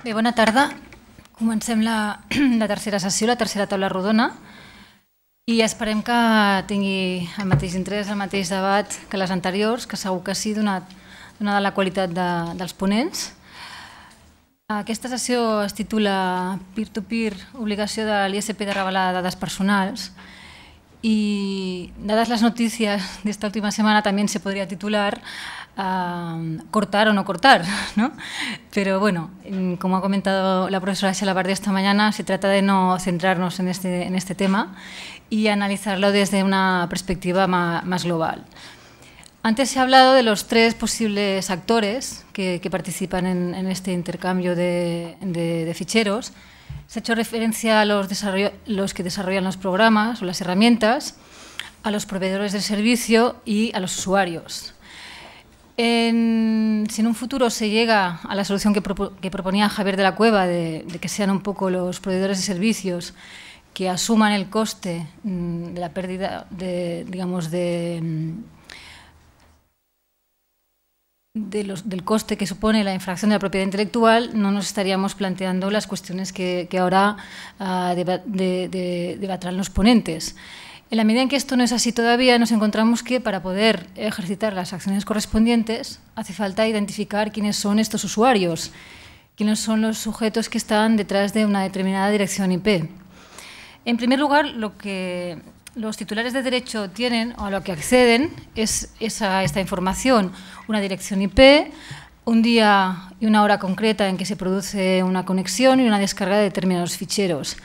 Bé, bona tarda. Comencem la tercera sessió, la tercera taula rodona, i esperem que tingui el mateix interès, el mateix debat que les anteriors, que segur que sí, donada la qualitat dels ponents. Aquesta sessió es titula Peer-to-Peer, obligació de l'ISP de revelar dades personals, y dadas las noticias de esta última semana también se podría titular cortar o no cortar, ¿no? Pero bueno, como ha comentado la profesora Xalabarde esta mañana, se trata de no centrarnos en este tema y analizarlo desde una perspectiva más global. Antes se ha hablado de los tres posibles actores que participan en este intercambio de ficheros. Se ha hecho referencia a los que desarrollan los programas o las herramientas, a los proveedores del servicio y a los usuarios. Si en un futuro se llega a la solución que proponía Javier de la Cueva, de que sean un poco los proveedores de servicios que asuman el coste de la pérdida del coste que supone la infracción de la propiedad intelectual, no nos estaríamos planteando las cuestiones que ahora debatrán los ponentes. En la medida en que esto no es así todavía, nos encontramos que para poder ejercitar las acciones correspondientes hace falta identificar quiénes son estos usuarios, quiénes son los sujetos que están detrás de una determinada dirección IP. En primer lugar, lo que los titulares de derecho tienen o a lo que acceden es esta información, una dirección IP, un día y una hora concreta en que se produce una conexión y una descarga de determinados ficheros.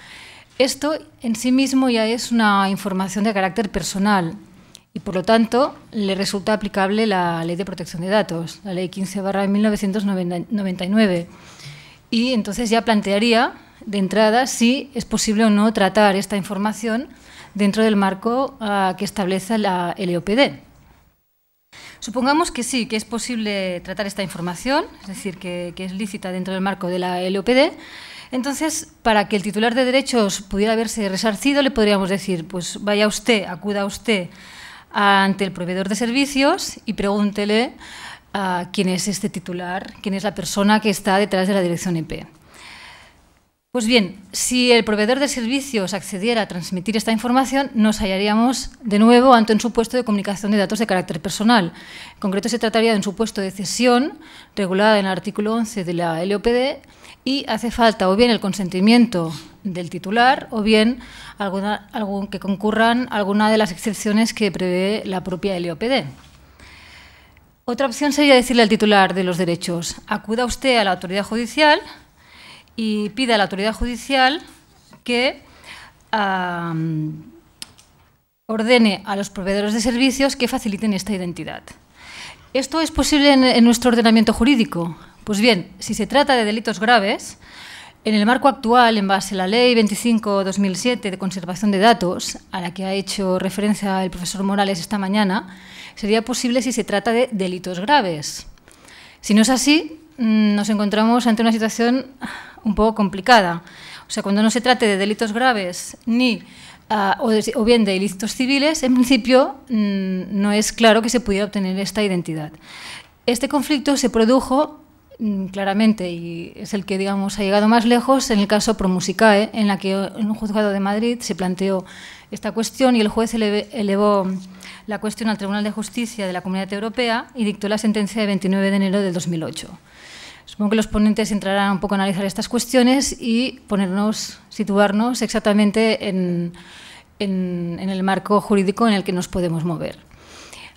Esto en sí mismo ya es una información de carácter personal y, por lo tanto, le resulta aplicable la Ley de Protección de Datos, la Ley 15/1999. Y entonces ya plantearía de entrada si es posible o no tratar esta información dentro del marco que establece la LOPD. Supongamos que sí, que es posible tratar esta información, es decir, que es lícita dentro del marco de la LOPD. Entonces, para que el titular de derechos pudiera verse resarcido, le podríamos decir, pues vaya usted, acuda usted ante el proveedor de servicios y pregúntele quién es este titular, quién es la persona que está detrás de la dirección IP. Pues bien, si el proveedor de servicios accediera a transmitir esta información, nos hallaríamos de nuevo ante un supuesto de comunicación de datos de carácter personal. En concreto, se trataría de un supuesto de cesión regulada en el artículo 11 de la LOPD y hace falta o bien el consentimiento del titular o bien que concurran alguna de las excepciones que prevé la propia LOPD. Otra opción sería decirle al titular de los derechos, acuda usted a la autoridad judicial y pide a la autoridad judicial que ordene a los proveedores de servicios que faciliten esta identidad. ¿Esto es posible en nuestro ordenamiento jurídico? Pues bien, si se trata de delitos graves, en el marco actual, en base a la Ley 25/2007 de conservación de datos, a la que ha hecho referencia el profesor Morales esta mañana, sería posible si se trata de delitos graves. Si no es así, nos encontramos ante una situación un poco complicada. O sea, cuando no se trate de delitos graves o bien de ilícitos civiles, en principio no es claro que se pudiera obtener esta identidad. Este conflicto se produjo claramente y es el que, digamos, ha llegado más lejos en el caso Promusicae, en la que en un juzgado de Madrid se planteó esta cuestión y el juez elevó la cuestión al Tribunal de Justicia de la Comunidad Europea y dictó la sentencia de 29 de enero del 2008. Supongo que los ponentes entrarán un poco a analizar estas cuestiones y situarnos exactamente en el marco jurídico en el que nos podemos mover.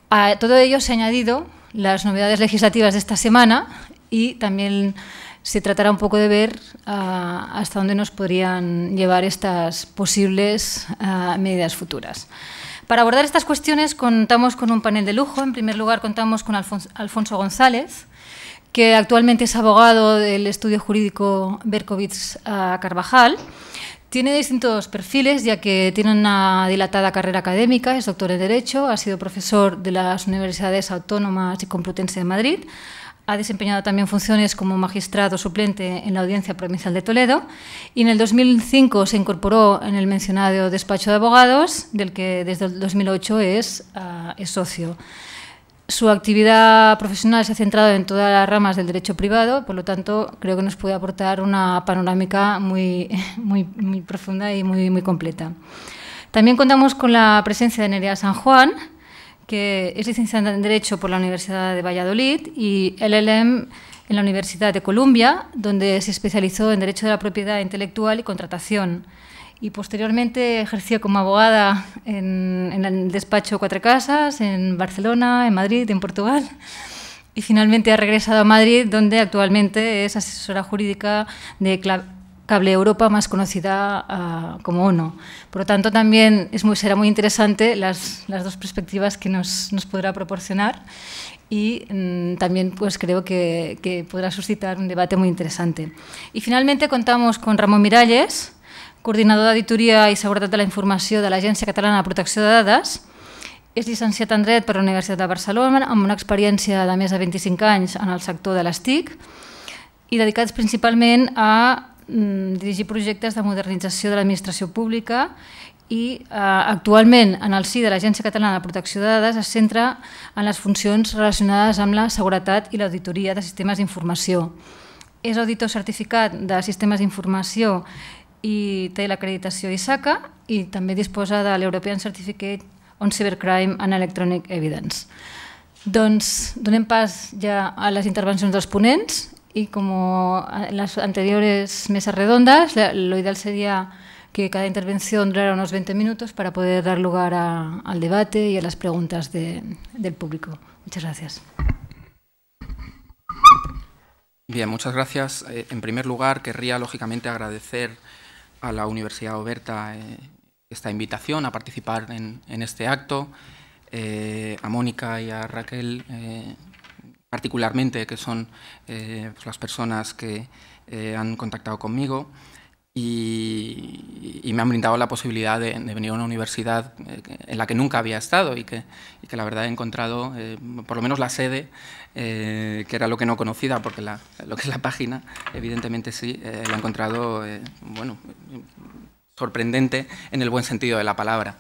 A todo ello se han añadido las novedades legislativas de esta semana y también se tratará un poco de ver hasta dónde nos podrían llevar estas posibles medidas futuras. Para abordar estas cuestiones contamos con un panel de lujo. En primer lugar, contamos con Alfonso González, que actualmente es abogado del estudio jurídico Berkowitz Carvajal. Tiene distintos perfiles, ya que tiene una dilatada carrera académica, es doctor en Derecho, ha sido profesor de las Universidades Autónomas y Complutense de Madrid, ha desempeñado también funciones como magistrado suplente en la Audiencia Provincial de Toledo y en el 2005 se incorporó en el mencionado despacho de abogados, del que desde el 2008 es socio. Su actividad profesional se ha centrado en todas las ramas del derecho privado, por lo tanto, creo que nos puede aportar una panorámica muy profunda y muy completa. También contamos con la presencia de Nerea San Juan, que es licenciada en Derecho por la Universidad de Valladolid y LLM en la Universidad de Columbia, donde se especializó en Derecho de la Propiedad Intelectual y Contratación. Y posteriormente ejerció como abogada en el despacho Cuatro Casas, en Barcelona, en Madrid, en Portugal. Y finalmente ha regresado a Madrid, donde actualmente es asesora jurídica de Cable Europa, más conocida como ONO. Por lo tanto, también será muy interesante las dos perspectivas que nos podrá proporcionar y también pues, creo que podrá suscitar un debate muy interesante. Y finalmente contamos con Ramon Miralles, coordinador d'Auditoria i Seguretat de la Informació de l'Agència Catalana de Protecció de Dades. És llicenciat en Dret per la Universitat de Barcelona, amb una experiència de més de 25 anys en el sector de les TIC i dedicats principalment a dirigir projectes de modernització de l'administració pública i actualment en el si de l'Agència Catalana de Protecció de Dades es centra en les funcions relacionades amb la seguretat i l'auditoria de sistemes d'informació. És auditor certificat de sistemes d'informació i té l'acreditació ISACA i també disposa de l'European Certificate on Cybercrime and Electronic Evidence. Doncs donem pas ja a les intervencions dels ponents y como en las anteriores mesas redondas, lo ideal sería que cada intervención durara unos 20 minutos para poder dar lugar al debate y a las preguntas del público. Muchas gracias. Bien, muchas gracias. En primer lugar, querría lógicamente agradecer a la Universidad Oberta esta invitación a participar en este acto, a Mónica y a Raquel particularmente, que son las personas que han contactado conmigo y me han brindado la posibilidad de venir a una universidad en la que nunca había estado y que la verdad he encontrado, por lo menos la sede, que era lo que no conocía, porque lo que es la página, evidentemente sí, la he encontrado bueno, sorprendente en el buen sentido de la palabra.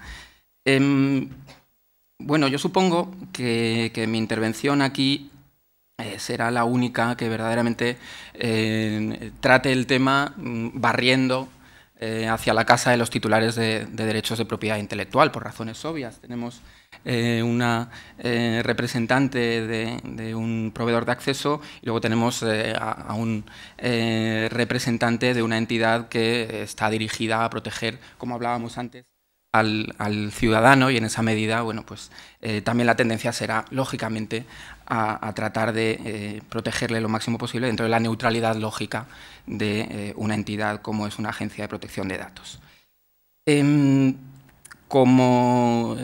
Bueno, yo supongo que mi intervención aquí será la única que verdaderamente trate el tema barriendo hacia la casa de los titulares de derechos de propiedad intelectual, por razones obvias. Tenemos una representante de un proveedor de acceso y luego tenemos a un representante de una entidad que está dirigida a proteger, como hablábamos antes, al ciudadano, y en esa medida, bueno, pues también la tendencia será, lógicamente, a tratar de protegerle lo máximo posible dentro de la neutralidad lógica de una entidad como es una agencia de protección de datos. Como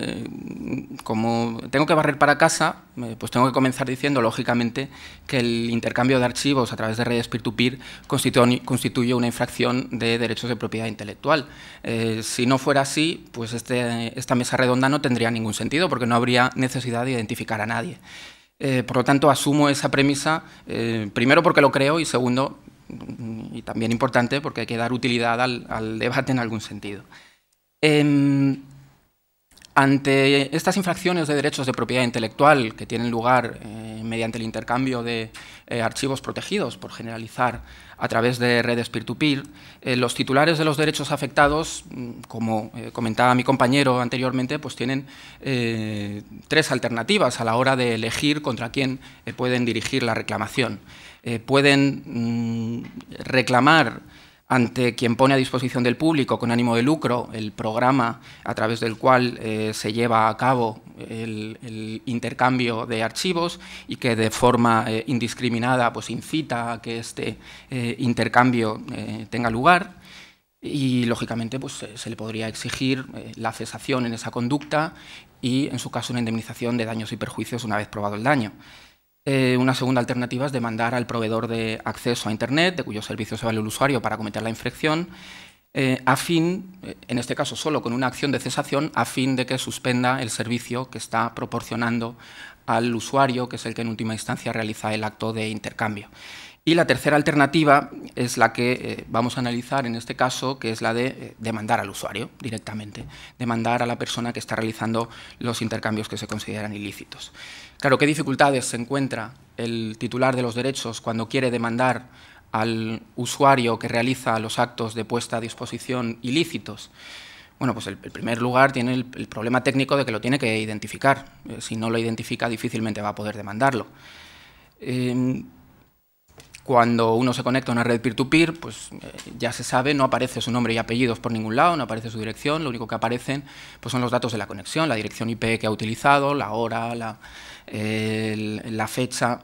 tengo que barrer para casa, pues tengo que comenzar diciendo, lógicamente, que el intercambio de archivos a través de redes peer-to-peer constituye una infracción de derechos de propiedad intelectual. Si no fuera así, pues esta mesa redonda no tendría ningún sentido, porque no habría necesidad de identificar a nadie. Por lo tanto, asumo esa premisa, primero porque lo creo y segundo, y también importante, porque hay que dar utilidad al debate en algún sentido. Ante estas infracciones de derechos de propiedad intelectual que tienen lugar mediante el intercambio de archivos protegidos, por generalizar, a través de redes peer-to-peer, los titulares de los derechos afectados, como comentaba mi compañero anteriormente, pues tienen tres alternativas a la hora de elegir contra quién pueden dirigir la reclamación. Pueden reclamar ante quien pone a disposición del público con ánimo de lucro el programa a través del cual se lleva a cabo el intercambio de archivos y que de forma indiscriminada pues, incita a que este intercambio tenga lugar. Y, lógicamente, pues, se le podría exigir la cesación en esa conducta y, en su caso, una indemnización de daños y perjuicios una vez probado el daño. Una segunda alternativa es demandar al proveedor de acceso a Internet, de cuyo servicio se vale el usuario para cometer la infracción, a fin, en este caso solo con una acción de cesación, a fin de que suspenda el servicio que está proporcionando al usuario, que es el que en última instancia realiza el acto de intercambio. Y la tercera alternativa es la que vamos a analizar en este caso, que es la de demandar al usuario directamente, demandar a la persona que está realizando los intercambios que se consideran ilícitos. Claro, ¿qué dificultades se encuentra el titular de los derechos cuando quiere demandar al usuario que realiza los actos de puesta a disposición ilícitos? Bueno, pues en primer lugar tiene el problema técnico de que lo tiene que identificar. Si no lo identifica, difícilmente va a poder demandarlo. Cuando uno se conecta a una red peer-to-peer, pues ya se sabe, no aparece su nombre y apellidos por ningún lado, no aparece su dirección, lo único que aparecen pues, son los datos de la conexión, la dirección IP que ha utilizado, la hora, la fecha,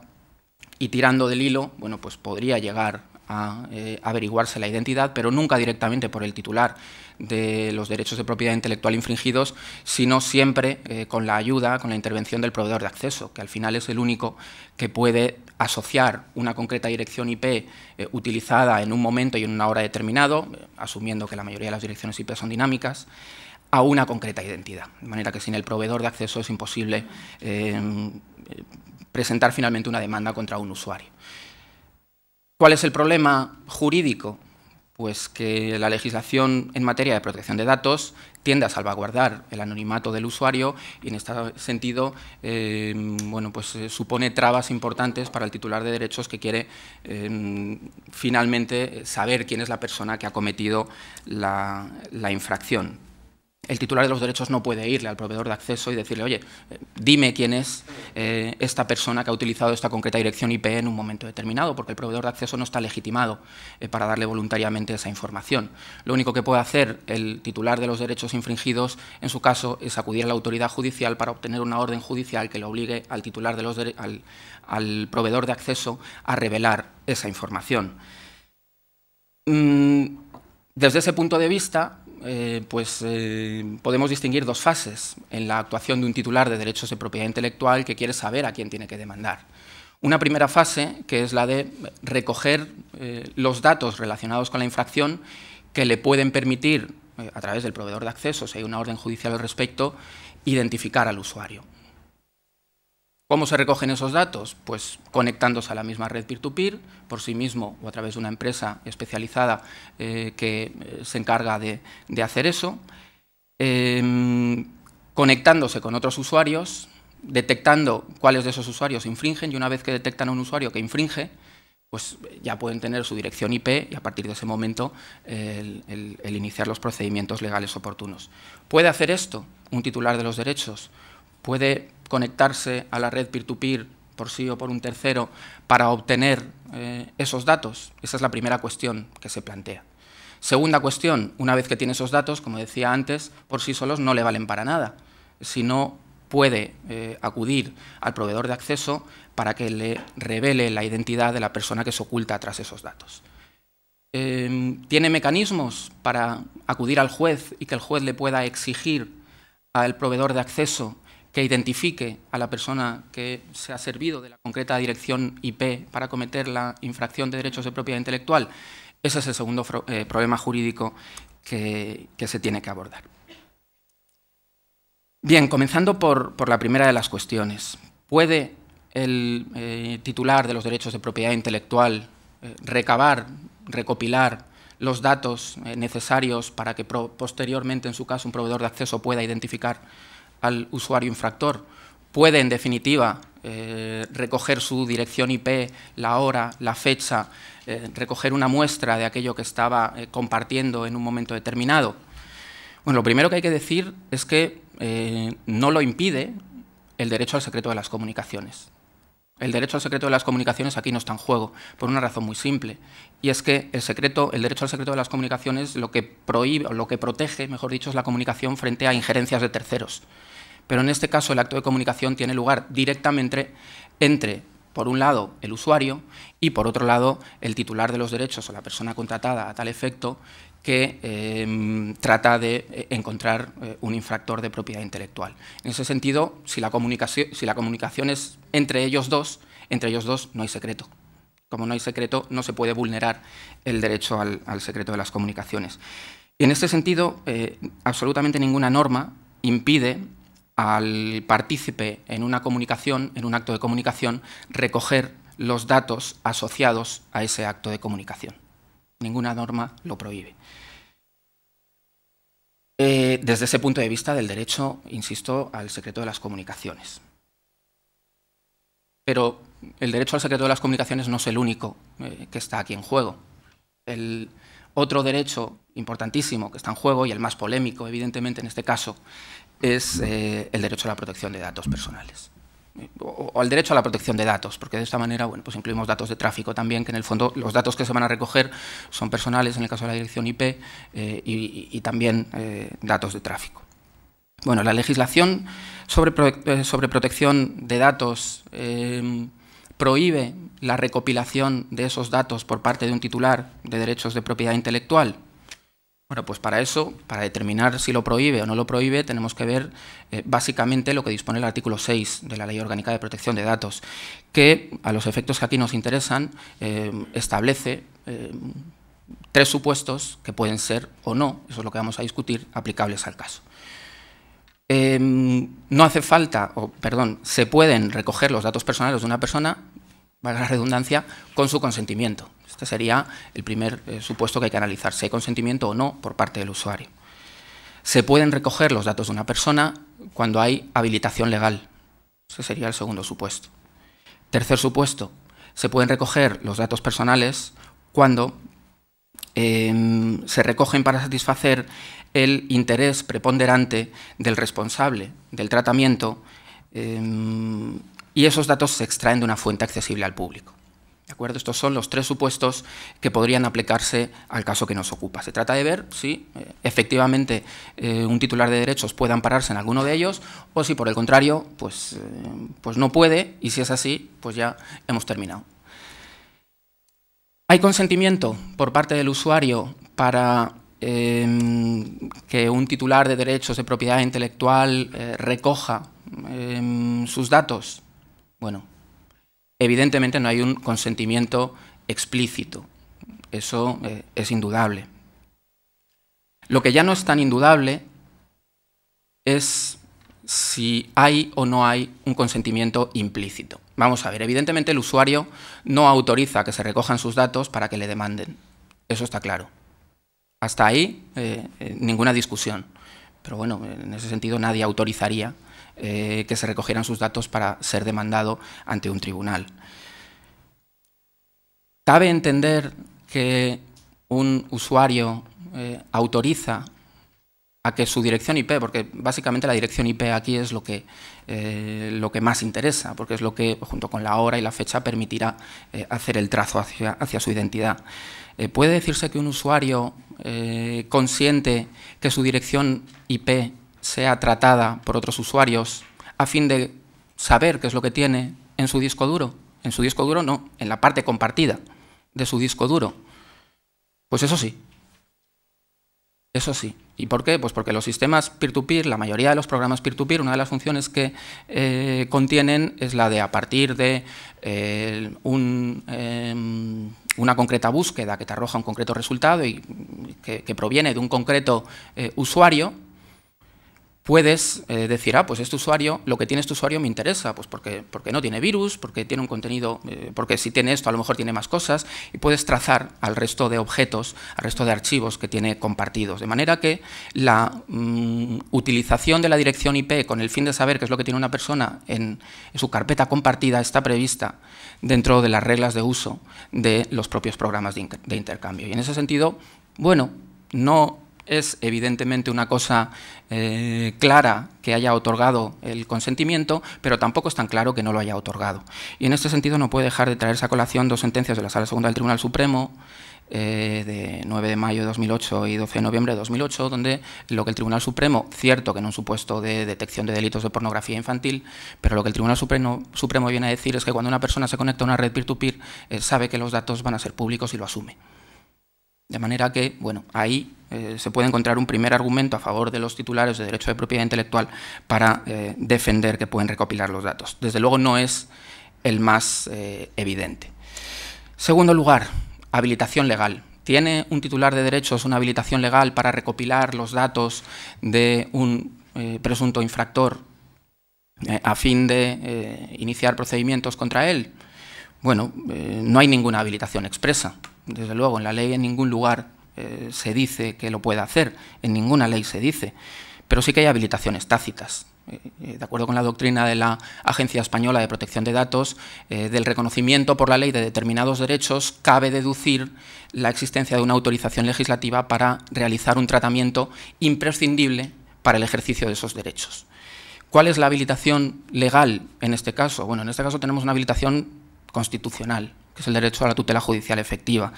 y tirando del hilo, bueno, pues podría llegar a averiguarse la identidad, pero nunca directamente por el titular de los derechos de propiedad intelectual infringidos, sino siempre con la ayuda, con la intervención del proveedor de acceso, que al final es el único que puede asociar una concreta dirección IP utilizada en un momento y en una hora determinado, asumiendo que la mayoría de las direcciones IP son dinámicas, a una concreta identidad. De manera que sin el proveedor de acceso es imposible presentar finalmente una demanda contra un usuario. ¿Cuál es el problema jurídico? Pues que la legislación en materia de protección de datos tiende a salvaguardar el anonimato del usuario y en este sentido bueno, pues, supone trabas importantes para el titular de derechos que quiere finalmente saber quién es la persona que ha cometido la infracción. El titular de los derechos no puede irle al proveedor de acceso y decirle, oye, dime quién es esta persona que ha utilizado esta concreta dirección IP en un momento determinado, porque el proveedor de acceso no está legitimado para darle voluntariamente esa información. Lo único que puede hacer el titular de los derechos infringidos, en su caso, es acudir a la autoridad judicial para obtener una orden judicial que le obligue al titular de los al proveedor de acceso a revelar esa información. Desde ese punto de vista, podemos distinguir dos fases en la actuación de un titular de derechos de propiedad intelectual que quiere saber a quién tiene que demandar. Una primera fase, que es la de recoger los datos relacionados con la infracción que le pueden permitir, a través del proveedor de acceso, si hay una orden judicial al respecto, identificar al usuario. ¿Cómo se recogen esos datos? Pues conectándose a la misma red peer-to-peer, por sí mismo o a través de una empresa especializada que se encarga de hacer eso, conectándose con otros usuarios, detectando cuáles de esos usuarios infringen y una vez que detectan a un usuario que infringe, pues ya pueden tener su dirección IP y a partir de ese momento el iniciar los procedimientos legales oportunos. ¿Puede hacer esto un titular de los derechos? ¿Puede conectarse a la red peer-to-peer por sí o por un tercero para obtener esos datos? Esa es la primera cuestión que se plantea. Segunda cuestión, una vez que tiene esos datos, como decía antes, por sí solos no le valen para nada, sino puede acudir al proveedor de acceso para que le revele la identidad de la persona que se oculta tras esos datos. ¿Tiene mecanismos para acudir al juez y que el juez le pueda exigir al proveedor de acceso que identifique a la persona que se ha servido de la concreta dirección IP para cometer la infracción de derechos de propiedad intelectual? Ese es el segundo problema jurídico que se tiene que abordar. Bien, comenzando por la primera de las cuestiones. ¿Puede el titular de los derechos de propiedad intelectual recabar, recopilar los datos necesarios para que posteriormente, en su caso, un proveedor de acceso pueda identificar al usuario infractor? ¿Puede, en definitiva, recoger su dirección IP, la hora, la fecha, recoger una muestra de aquello que estaba compartiendo en un momento determinado? Bueno, lo primero que hay que decir es que no lo impide el derecho al secreto de las comunicaciones. El derecho al secreto de las comunicaciones aquí no está en juego, por una razón muy simple, y es que el derecho al secreto de las comunicaciones lo que prohíbe, o lo que protege, mejor dicho, es la comunicación frente a injerencias de terceros. Pero en este caso el acto de comunicación tiene lugar directamente entre, por un lado, el usuario y, por otro lado, el titular de los derechos o la persona contratada a tal efecto que trata de encontrar un infractor de propiedad intelectual. En ese sentido, si la comunicación es entre ellos dos no hay secreto. Como no hay secreto, no se puede vulnerar el derecho al secreto de las comunicaciones. Y en este sentido, absolutamente ninguna norma impide al partícipe en una comunicación, en un acto de comunicación, recoger los datos asociados a ese acto de comunicación. Ninguna norma lo prohíbe. Desde ese punto de vista del derecho, insisto, al secreto de las comunicaciones. Pero el derecho al secreto de las comunicaciones no es el único que está aquí en juego. El otro derecho importantísimo que está en juego, y el más polémico, evidentemente, en este caso, es el derecho a la protección de datos personales. O al derecho a la protección de datos, porque de esta manera, bueno, pues incluimos datos de tráfico también, que en el fondo los datos que se van a recoger son personales, en el caso de la dirección IP, y también datos de tráfico. Bueno, la legislación sobre protección de datos prohíbe la recopilación de esos datos por parte de un titular de derechos de propiedad intelectual. Bueno, pues para eso, para determinar si lo prohíbe o no lo prohíbe, tenemos que ver básicamente lo que dispone el artículo 6 de la Ley Orgánica de Protección de Datos, que, a los efectos que aquí nos interesan, establece 3 supuestos que pueden ser o no, eso es lo que vamos a discutir, aplicables al caso. No hace falta, se pueden recoger los datos personales de una persona, valga la redundancia, con su consentimiento. Este sería el primer supuesto que hay que analizar, si hay consentimiento o no por parte del usuario. Se pueden recoger los datos de una persona cuando hay habilitación legal. Ese sería el segundo supuesto. Tercer supuesto, se pueden recoger los datos personales cuando se recogen para satisfacer el interés preponderante del responsable del tratamiento y esos datos se extraen de una fuente accesible al público. ¿De acuerdo? Estos son los 3 supuestos que podrían aplicarse al caso que nos ocupa. Se trata de ver si efectivamente un titular de derechos puede ampararse en alguno de ellos o si por el contrario pues no puede, y si es así, pues ya hemos terminado. ¿Hay consentimiento por parte del usuario para que un titular de derechos de propiedad intelectual recoja sus datos? Bueno, evidentemente no hay un consentimiento explícito, eso es indudable. Lo que ya no es tan indudable es si hay o no hay un consentimiento implícito. Vamos a ver, evidentemente el usuario no autoriza que se recojan sus datos para que le demanden, eso está claro. Hasta ahí ninguna discusión, pero bueno, en ese sentido nadie autorizaría que se recogieran sus datos para ser demandado ante un tribunal. ¿Cabe entender que un usuario autoriza a que su dirección IP, porque básicamente la dirección IP aquí es lo que más interesa, porque es lo que, junto con la hora y la fecha, permitirá hacer el trazo hacia su identidad? ¿Puede decirse que un usuario consiente que su dirección IP sea tratada por otros usuarios a fin de saber qué es lo que tiene en su disco duro? En su disco duro no, en la parte compartida de su disco duro. Pues eso sí. Eso sí. ¿Y por qué? Pues porque los sistemas peer-to-peer, la mayoría de los programas peer-to-peer, una de las funciones que contienen es la de, a partir de una concreta búsqueda que te arroja un concreto resultado y que proviene de un concreto usuario, puedes decir, pues este usuario, lo que tiene este usuario me interesa, pues porque no tiene virus, porque tiene un contenido, porque si tiene esto a lo mejor tiene más cosas, y puedes trazar al resto de objetos, al resto de archivos que tiene compartidos. De manera que la utilización de la dirección IP con el fin de saber qué es lo que tiene una persona en su carpeta compartida está prevista dentro de las reglas de uso de los propios programas de intercambio. Y en ese sentido, bueno, no es evidentemente una cosa clara que haya otorgado el consentimiento, pero tampoco es tan claro que no lo haya otorgado. Y en este sentido no puede dejar de traerse a colación 2 sentencias de la Sala Segunda del Tribunal Supremo, de 9 de mayo de 2008 y 12 de noviembre de 2008, donde lo que el Tribunal Supremo, cierto que en un supuesto de detección de delitos de pornografía infantil, pero lo que el Tribunal Supremo viene a decir es que cuando una persona se conecta a una red peer-to-peer, sabe que los datos van a ser públicos y lo asume. De manera que, bueno, ahí se puede encontrar un primer argumento a favor de los titulares de derecho de propiedad intelectual para defender que pueden recopilar los datos. Desde luego no es el más evidente. Segundo lugar, habilitación legal. ¿Tiene un titular de derechos una habilitación legal para recopilar los datos de un presunto infractor a fin de iniciar procedimientos contra él? Bueno, no hay ninguna habilitación expresa. Desde luego, en la ley en ningún lugar se dice que lo pueda hacer, en ninguna ley se dice, pero sí que hay habilitaciones tácitas. De acuerdo con la doctrina de la Agencia Española de Protección de Datos, del reconocimiento por la ley de determinados derechos, cabe deducir la existencia de una autorización legislativa para realizar un tratamiento imprescindible para el ejercicio de esos derechos. ¿Cuál es la habilitación legal en este caso? Bueno, en este caso tenemos una habilitación constitucional, que es el derecho a la tutela judicial efectiva.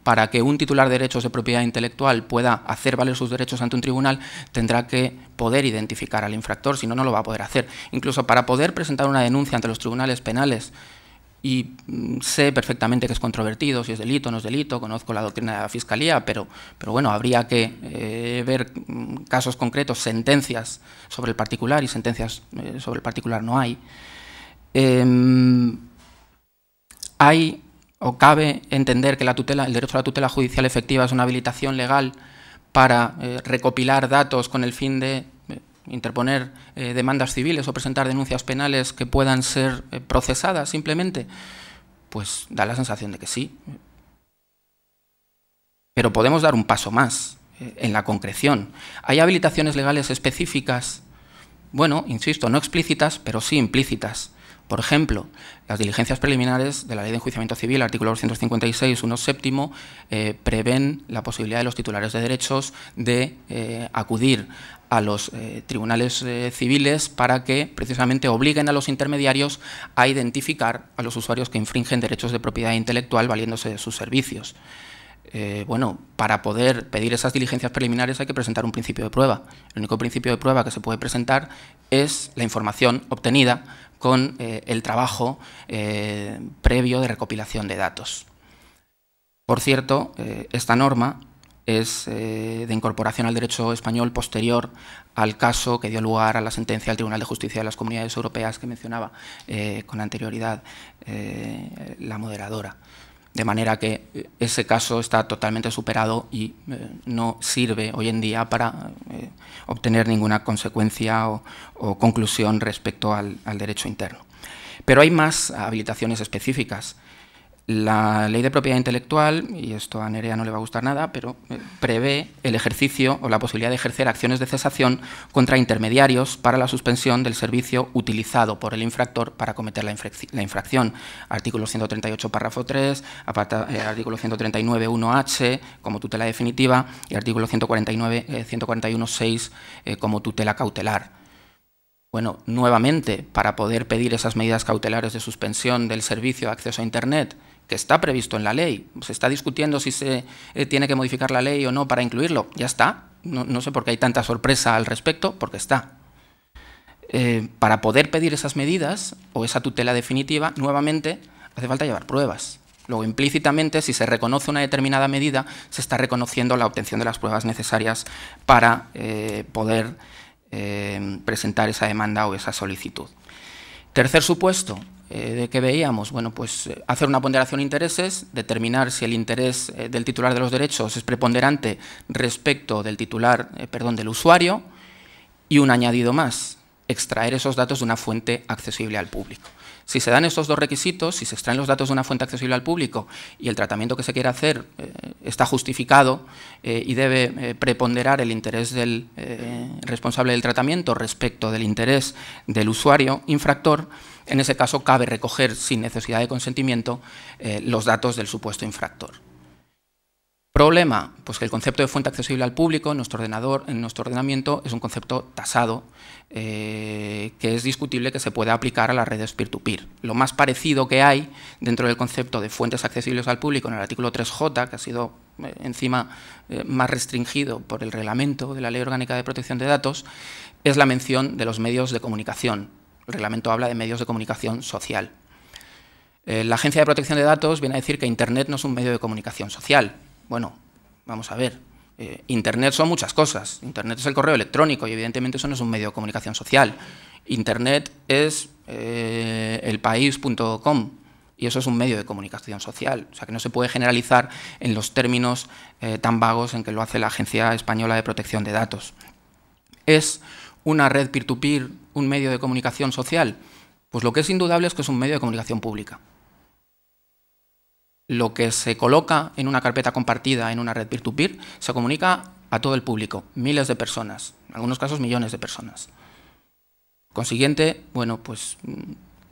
Para que un titular de derechos de propiedad intelectual pueda hacer valer sus derechos ante un tribunal, tendrá que poder identificar al infractor, si no, no lo va a poder hacer. Incluso para poder presentar una denuncia ante los tribunales penales, y sé perfectamente que es controvertido, si es delito o no es delito, conozco la doctrina de la Fiscalía, pero bueno, habría que ver casos concretos, sentencias sobre el particular, y sentencias sobre el particular no hay. Hay o cabe entender que el derecho a la tutela judicial efectiva es una habilitación legal para recopilar datos con el fin de interponer demandas civiles o presentar denuncias penales que puedan ser procesadas simplemente. Pues da la sensación de que sí. Pero podemos dar un paso más en la concreción. Hay habilitaciones legales específicas, bueno, insisto, no explícitas, pero sí implícitas. Por ejemplo, las diligencias preliminares de la Ley de Enjuiciamiento Civil, artículo 256, 1 séptimo, prevén la posibilidad de los titulares de derechos de acudir a los tribunales civiles para que precisamente obliguen a los intermediarios a identificar a los usuarios que infringen derechos de propiedad intelectual valiéndose de sus servicios. Bueno, para poder pedir esas diligencias preliminares hay que presentar un principio de prueba. El único principio de prueba que se puede presentar es la información obtenida con el trabajo previo de recopilación de datos. Por cierto, esta norma es de incorporación al derecho español posterior al caso que dio lugar a la sentencia del Tribunal de Justicia de las Comunidades Europeas que mencionaba con anterioridad la moderadora. De manera que ese caso está totalmente superado y no sirve hoy en día para obtener ninguna consecuencia o conclusión respecto al derecho interno. Pero hay más habilitaciones específicas. La Ley de Propiedad Intelectual, y esto a Nerea no le va a gustar nada, pero prevé el ejercicio o la posibilidad de ejercer acciones de cesación contra intermediarios para la suspensión del servicio utilizado por el infractor para cometer la infracción. Artículo 138, párrafo 3, artículo 139, 1H como tutela definitiva y artículo 141, 6 como tutela cautelar. Bueno, nuevamente, para poder pedir esas medidas cautelares de suspensión del servicio de acceso a Internet, que está previsto en la ley, se está discutiendo si se tiene que modificar la ley o no para incluirlo, ya está, no sé por qué hay tanta sorpresa al respecto, porque está. Para poder pedir esas medidas o esa tutela definitiva, nuevamente hace falta llevar pruebas. Luego, implícitamente, si se reconoce una determinada medida, se está reconociendo la obtención de las pruebas necesarias para poder presentar esa demanda o esa solicitud. Tercer supuesto de que veíamos, bueno, pues hacer una ponderación de intereses, determinar si el interés del titular de los derechos es preponderante respecto del del usuario, y un añadido más, extraer esos datos de una fuente accesible al público. Si se dan estos dos requisitos, si se extraen los datos de una fuente accesible al público y el tratamiento que se quiere hacer está justificado y debe preponderar el interés del responsable del tratamiento respecto del interés del usuario infractor, en ese caso cabe recoger sin necesidad de consentimiento los datos del supuesto infractor. Problema, pues que el concepto de fuente accesible al público en nuestro ordenamiento es un concepto tasado que es discutible que se pueda aplicar a las redes peer-to-peer. Lo más parecido que hay dentro del concepto de fuentes accesibles al público en el artículo 3J, que ha sido encima más restringido por el reglamento de la Ley Orgánica de Protección de Datos, es la mención de los medios de comunicación. El reglamento habla de medios de comunicación social. La Agencia de Protección de Datos viene a decir que Internet no es un medio de comunicación social. Bueno, vamos a ver, Internet son muchas cosas. Internet es el correo electrónico y evidentemente eso no es un medio de comunicación social. Internet es elpaís.com y eso es un medio de comunicación social. O sea que no se puede generalizar en los términos tan vagos en que lo hace la Agencia Española de Protección de Datos. ¿Es una red peer-to-peer un medio de comunicación social? Pues lo que es indudable es que es un medio de comunicación pública. lo que se coloca en una carpeta compartida en una red peer-to-peer se comunica a todo el público, miles de personas, en algunos casos millones de personas. Consiguiente, bueno, pues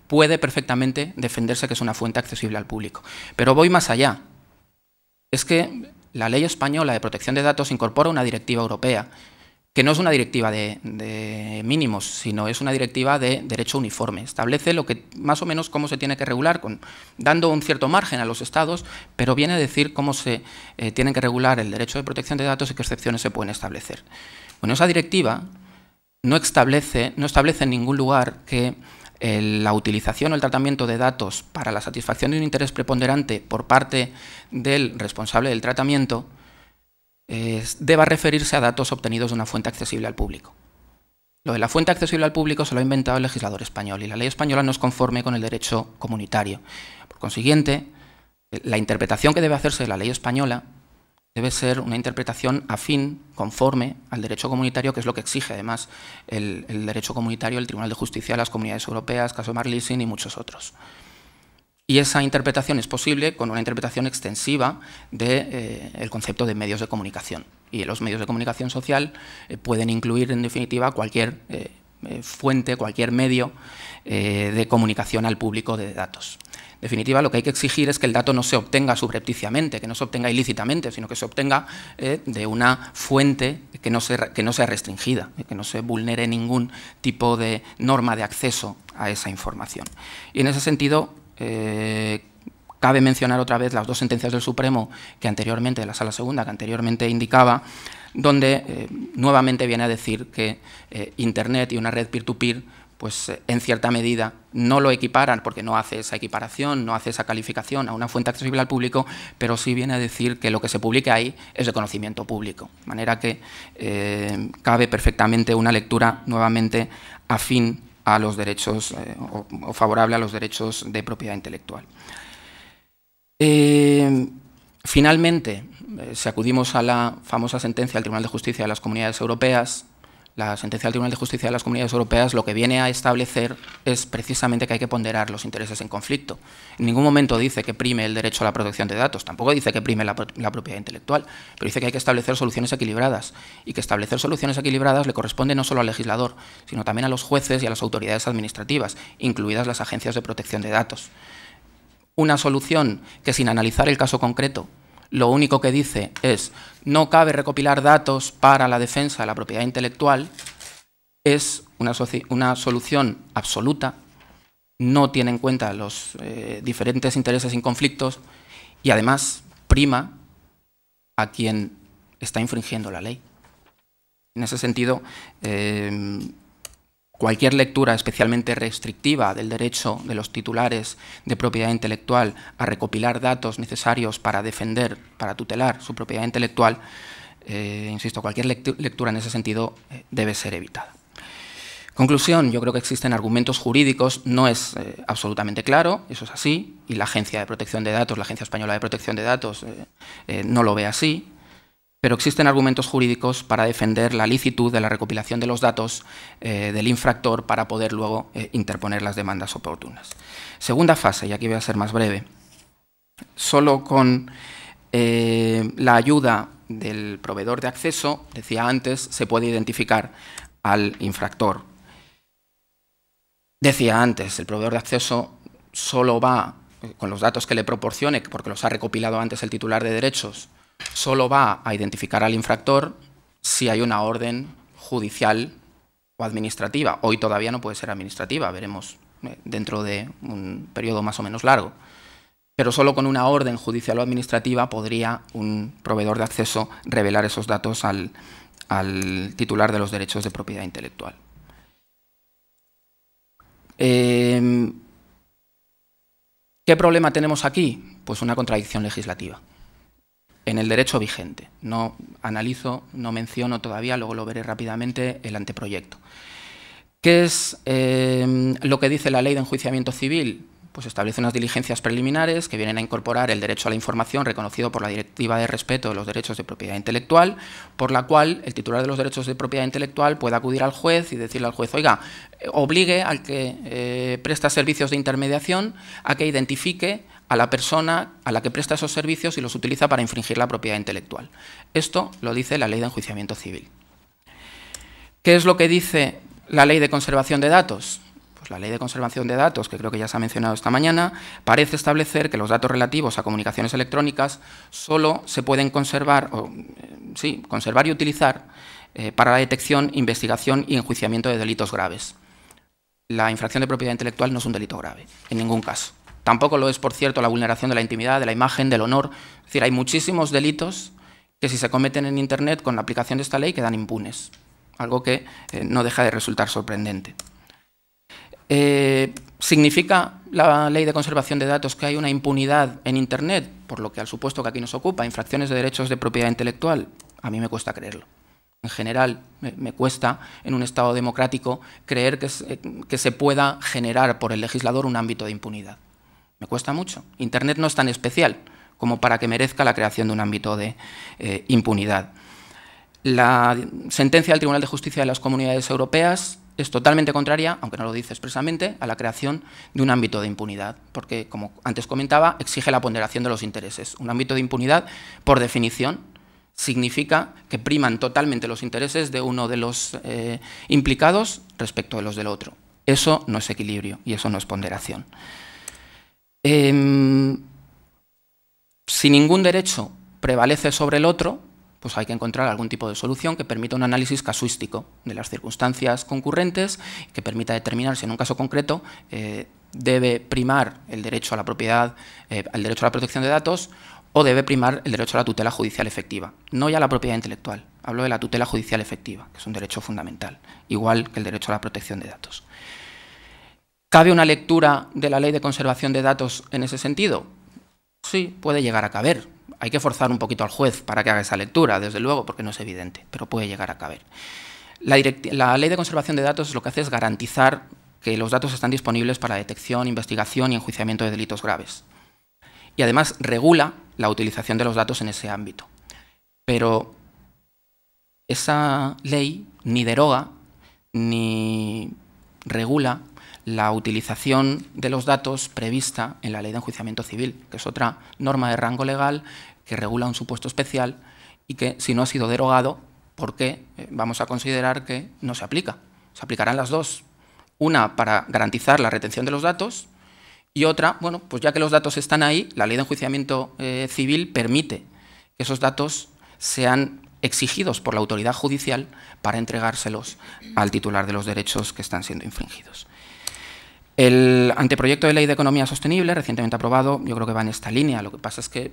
puede perfectamente defenderse que es una fuente accesible al público. Pero voy más allá. Es que la ley española de protección de datos incorpora una directiva europea, que no es una directiva de mínimos, sino es una directiva de derecho uniforme. Establece lo que más o menos cómo se tiene que regular, dando un cierto margen a los Estados, pero viene a decir cómo se tienen que regular el derecho de protección de datos y qué excepciones se pueden establecer. Bueno, esa directiva no establece en ningún lugar que la utilización o el tratamiento de datos para la satisfacción de un interés preponderante por parte del responsable del tratamiento deba referirse a datos obtenidos de una fuente accesible al público. Lo de la fuente accesible al público se lo ha inventado el legislador español y la ley española no es conforme con el derecho comunitario. Por consiguiente, la interpretación que debe hacerse de la ley española debe ser una interpretación afín, conforme al derecho comunitario, que es lo que exige además el derecho comunitario, el Tribunal de Justicia de las Comunidades Europeas, caso Marleasing y muchos otros. Y esa interpretación es posible con una interpretación extensiva del concepto de medios de comunicación. Y los medios de comunicación social pueden incluir, en definitiva, cualquier fuente, cualquier medio de comunicación al público de datos. En definitiva, lo que hay que exigir es que el dato no se obtenga subrepticiamente, que no se obtenga ilícitamente, sino que se obtenga de una fuente que no sea restringida, que no se vulnere ningún tipo de norma de acceso a esa información. Y en ese sentido, cabe mencionar otra vez las dos sentencias del Supremo que anteriormente, de la Sala Segunda, que anteriormente indicaba, donde nuevamente viene a decir que Internet y una red peer-to-peer, pues en cierta medida no lo equiparan, porque no hace esa equiparación, no hace esa calificación a una fuente accesible al público, pero sí viene a decir que lo que se publique ahí es de conocimiento público. De manera que cabe perfectamente una lectura nuevamente afín a los derechos o favorable a los derechos de propiedad intelectual. Finalmente, si acudimos a la famosa sentencia del Tribunal de Justicia de las Comunidades Europeas, la sentencia del Tribunal de Justicia de las Comunidades Europeas lo que viene a establecer es precisamente que hay que ponderar los intereses en conflicto. En ningún momento dice que prime el derecho a la protección de datos, tampoco dice que prime la propiedad intelectual, pero dice que hay que establecer soluciones equilibradas y que establecer soluciones equilibradas le corresponde no solo al legislador, sino también a los jueces y a las autoridades administrativas, incluidas las agencias de protección de datos. Una solución que, sin analizar el caso concreto, lo único que dice es no cabe recopilar datos para la defensa de la propiedad intelectual, es una solución absoluta, no tiene en cuenta los diferentes intereses y conflictos y además prima a quien está infringiendo la ley. En ese sentido, cualquier lectura especialmente restrictiva del derecho de los titulares de propiedad intelectual a recopilar datos necesarios para defender, para tutelar su propiedad intelectual, insisto, cualquier lectura en ese sentido debe ser evitada. Conclusión, yo creo que existen argumentos jurídicos, no es absolutamente claro, eso es así, y la Agencia de Protección de Datos, la Agencia Española de Protección de Datos, no lo ve así. Pero existen argumentos jurídicos para defender la licitud de la recopilación de los datos del infractor para poder luego interponer las demandas oportunas. Segunda fase, y aquí voy a ser más breve. Solo con la ayuda del proveedor de acceso, decía antes, se puede identificar al infractor. Decía antes, el proveedor de acceso solo va, con los datos que le proporcione, porque los ha recopilado antes el titular de derechos, solo va a identificar al infractor si hay una orden judicial o administrativa. Hoy todavía no puede ser administrativa, veremos dentro de un periodo más o menos largo. Pero solo con una orden judicial o administrativa podría un proveedor de acceso revelar esos datos al titular de los derechos de propiedad intelectual. ¿Qué problema tenemos aquí? Pues una contradicción legislativa en el derecho vigente. No analizo, no menciono todavía, luego lo veré rápidamente, el anteproyecto. ¿Qué es lo que dice la Ley de Enjuiciamiento Civil? Pues establece unas diligencias preliminares que vienen a incorporar el derecho a la información reconocido por la Directiva de Respeto de los Derechos de Propiedad Intelectual, por la cual el titular de los derechos de propiedad intelectual puede acudir al juez y decirle al juez, oiga, obligue al que presta servicios de intermediación a que identifique a la persona a la que presta esos servicios y los utiliza para infringir la propiedad intelectual. Esto lo dice la Ley de Enjuiciamiento Civil. ¿Qué es lo que dice la Ley de Conservación de Datos? Pues la Ley de Conservación de Datos, que creo que ya se ha mencionado esta mañana, parece establecer que los datos relativos a comunicaciones electrónicas solo se pueden conservar y utilizar para la detección, investigación y enjuiciamiento de delitos graves. La infracción de propiedad intelectual no es un delito grave, en ningún caso. Tampoco lo es, por cierto, la vulneración de la intimidad, de la imagen, del honor. Es decir, hay muchísimos delitos que si se cometen en Internet con la aplicación de esta ley quedan impunes, algo que no deja de resultar sorprendente. ¿Significa la Ley de Conservación de Datos que hay una impunidad en Internet? Por lo que al supuesto que aquí nos ocupa, infracciones de derechos de propiedad intelectual, a mí me cuesta creerlo. En general, me cuesta, en un Estado democrático, creer que se pueda generar por el legislador un ámbito de impunidad. Me cuesta mucho. Internet no es tan especial como para que merezca la creación de un ámbito de impunidad. La sentencia del Tribunal de Justicia de las Comunidades Europeas es totalmente contraria, aunque no lo dice expresamente, a la creación de un ámbito de impunidad, porque, como antes comentaba, exige la ponderación de los intereses. Un ámbito de impunidad, por definición, significa que priman totalmente los intereses de uno de los implicados respecto de los del otro. Eso no es equilibrio y eso no es ponderación. Si ningún derecho prevalece sobre el otro, pues hay que encontrar algún tipo de solución que permita un análisis casuístico de las circunstancias concurrentes, que permita determinar si en un caso concreto debe primar el derecho a la propiedad, el derecho a la protección de datos, o debe primar el derecho a la tutela judicial efectiva. No ya la propiedad intelectual, hablo de la tutela judicial efectiva, que es un derecho fundamental, igual que el derecho a la protección de datos. ¿Cabe una lectura de la Ley de Conservación de Datos en ese sentido? Sí, puede llegar a caber. Hay que forzar un poquito al juez para que haga esa lectura, desde luego, porque no es evidente, pero puede llegar a caber. La Ley de Conservación de Datos lo que hace es garantizar que los datos están disponibles para detección, investigación y enjuiciamiento de delitos graves. Y además regula la utilización de los datos en ese ámbito. Pero esa ley ni deroga ni regula la utilización de los datos prevista en la Ley de Enjuiciamiento Civil, que es otra norma de rango legal que regula un supuesto especial y que, si no ha sido derogado, ¿por qué vamos a considerar que no se aplica? Se aplicarán las dos. Una para garantizar la retención de los datos y otra, bueno, pues ya que los datos están ahí, la Ley de Enjuiciamiento Civil permite que esos datos sean exigidos por la autoridad judicial para entregárselos al titular de los derechos que están siendo infringidos. El anteproyecto de Ley de Economía Sostenible, recientemente aprobado, yo creo que va en esta línea. Lo que pasa es que,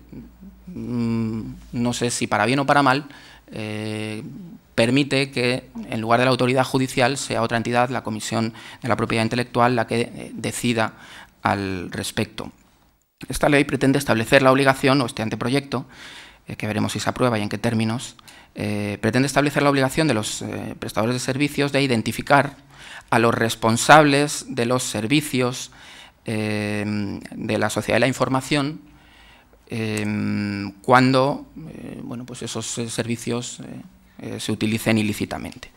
no sé si para bien o para mal, permite que, en lugar de la autoridad judicial, sea otra entidad, la Comisión de la Propiedad Intelectual, la que decida al respecto. Esta ley pretende establecer la obligación, o este anteproyecto, que veremos si se aprueba y en qué términos, pretende establecer la obligación de los prestadores de servicios de identificar a los responsables de los servicios de la sociedad de la información cuando bueno, pues esos servicios se utilicen ilícitamente.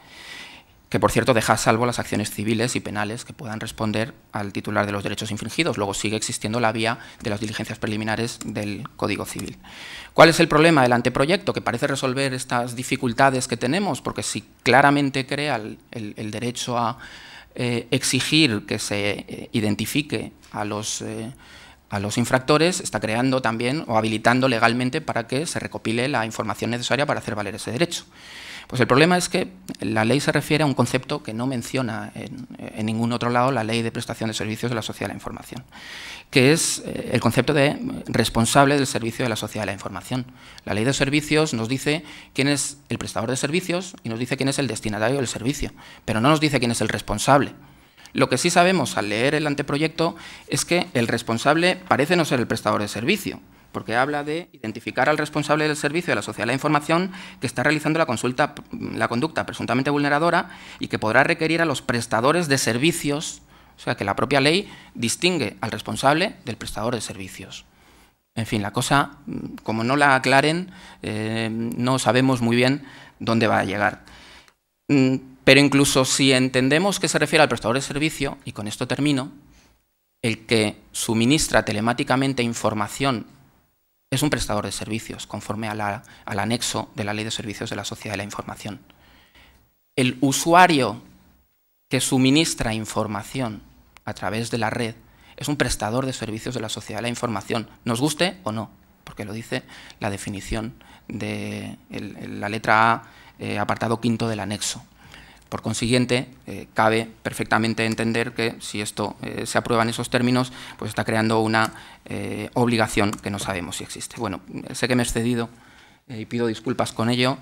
Que, por cierto, deja a salvo las acciones civiles y penales que puedan responder al titular de los derechos infringidos. Luego sigue existiendo la vía de las diligencias preliminares del Código Civil. ¿Cuál es el problema del anteproyecto? Que parece resolver estas dificultades que tenemos, porque si claramente crea el derecho a exigir que se identifique a los infractores, está creando también o habilitando legalmente para que se recopile la información necesaria para hacer valer ese derecho. Pues el problema es que la ley se refiere a un concepto que no menciona en ningún otro lado la Ley de Prestación de Servicios de la Sociedad de la Información, que es el concepto de responsable del servicio de la sociedad de la información. La Ley de Servicios nos dice quién es el prestador de servicios y nos dice quién es el destinatario del servicio, pero no nos dice quién es el responsable. Lo que sí sabemos al leer el anteproyecto es que el responsable parece no ser el prestador de servicio, porque habla de identificar al responsable del servicio de la sociedad de la información que está realizando la conducta presuntamente vulneradora y que podrá requerir a los prestadores de servicios, o sea que la propia ley distingue al responsable del prestador de servicios. En fin, la cosa, como no la aclaren, no sabemos muy bien dónde va a llegar. Pero incluso si entendemos que se refiere al prestador de servicio, y con esto termino, el que suministra telemáticamente información es un prestador de servicios, conforme al anexo de la Ley de Servicios de la Sociedad de la Información. El usuario que suministra información a través de la red es un prestador de servicios de la sociedad de la información, nos guste o no, porque lo dice la definición de la letra A, apartado quinto del anexo. Por consiguiente, cabe perfectamente entender que si esto se aprueba en esos términos, pues está creando una obligación que no sabemos si existe. Bueno, sé que me he excedido y pido disculpas por ello,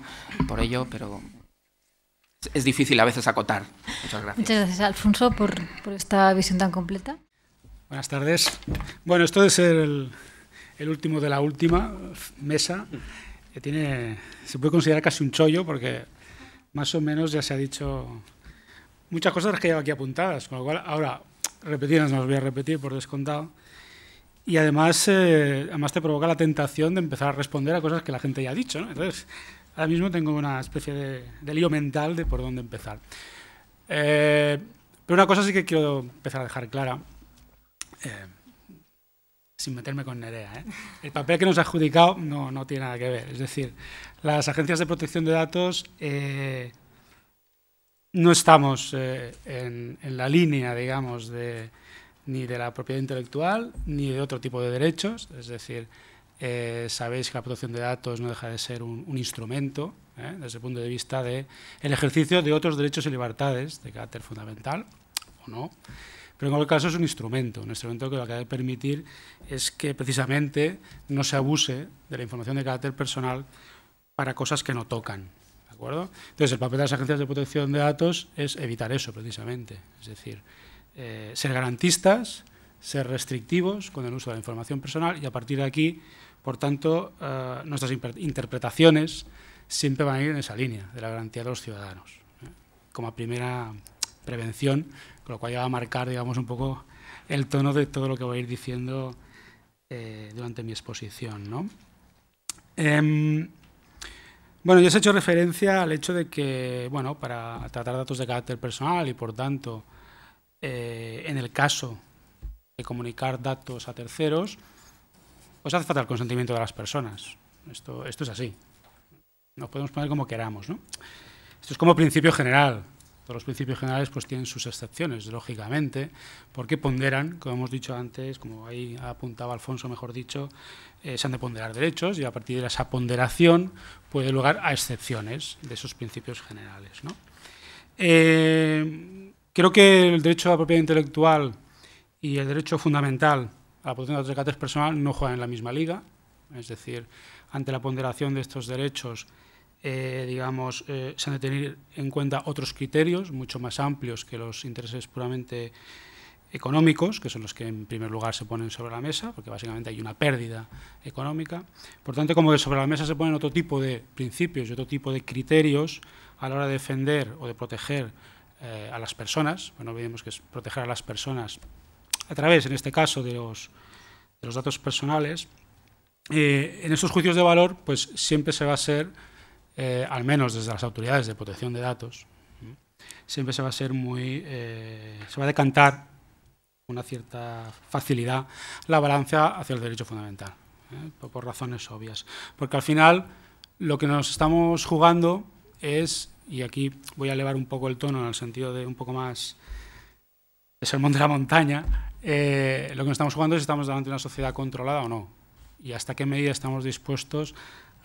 pero es difícil a veces acotar. Muchas gracias. Muchas gracias, Alfonso, por esta visión tan completa. Buenas tardes. Bueno, esto de ser el último de la última mesa se puede considerar casi un chollo, porque más o menos ya se ha dicho muchas cosas que llevo aquí apuntadas, con lo cual ahora repetirlas no las voy a repetir por descontado. Y además te provoca la tentación de empezar a responder a cosas que la gente ya ha dicho, ¿no? Entonces, ahora mismo tengo una especie de lío mental de por dónde empezar. Pero una cosa sí que quiero empezar a dejar clara, sin meterme con Nerea, el papel que nos ha adjudicado no tiene nada que ver. Es decir, las agencias de protección de datos no estamos en la línea, digamos, ni de la propiedad intelectual ni de otro tipo de derechos. Es decir, sabéis que la protección de datos no deja de ser un instrumento desde el punto de vista del ejercicio de otros derechos y libertades de carácter fundamental, o no. Pero en cualquier caso es un instrumento que lo que debe permitir es que precisamente no se abuse de la información de carácter personal para cosas que no tocan. ¿De acuerdo? Entonces, el papel de las agencias de protección de datos es evitar eso precisamente. Es decir, ser garantistas, ser restrictivos con el uso de la información personal y a partir de aquí, por tanto, nuestras interpretaciones siempre van a ir en esa línea de la garantía de los ciudadanos, como primera prevención, con lo cual ya va a marcar, digamos, un poco el tono de todo lo que voy a ir diciendo durante mi exposición, ¿no? Bueno, ya se ha hecho referencia al hecho de que, bueno, para tratar datos de carácter personal y, por tanto, en el caso de comunicar datos a terceros, pues hace falta el consentimiento de las personas. Esto es así. Nos podemos poner como queramos, ¿no? Esto es como principio general. Todos los principios generales pues tienen sus excepciones, lógicamente, porque ponderan, como hemos dicho antes, como ahí apuntaba Alfonso, mejor dicho, se han de ponderar derechos y a partir de esa ponderación puede lugar a excepciones de esos principios generales, ¿no? Creo que el derecho a la propiedad intelectual y el derecho fundamental a la protección de datos de carácter personal no juegan en la misma liga, es decir, ante la ponderación de estos derechos digamos, se han de tener en cuenta otros criterios mucho más amplios que los intereses puramente económicos, que son los que en primer lugar se ponen sobre la mesa, porque básicamente hay una pérdida económica. Por tanto, como que sobre la mesa se ponen otro tipo de principios y otro tipo de criterios a la hora de defender o de proteger a las personas. Bueno, olvidemos que es proteger a las personas a través, en este caso, de los datos personales. En estos juicios de valor, pues siempre se va a ser al menos desde las autoridades de protección de datos, siempre se va a ser se va a decantar con una cierta facilidad la balanza hacia el derecho fundamental, por razones obvias. Porque al final lo que nos estamos jugando es, y aquí voy a elevar un poco el tono en el sentido de un poco más de sermón de la montaña, lo que nos estamos jugando es si estamos delante de una sociedad controlada o no, y hasta qué medida estamos dispuestos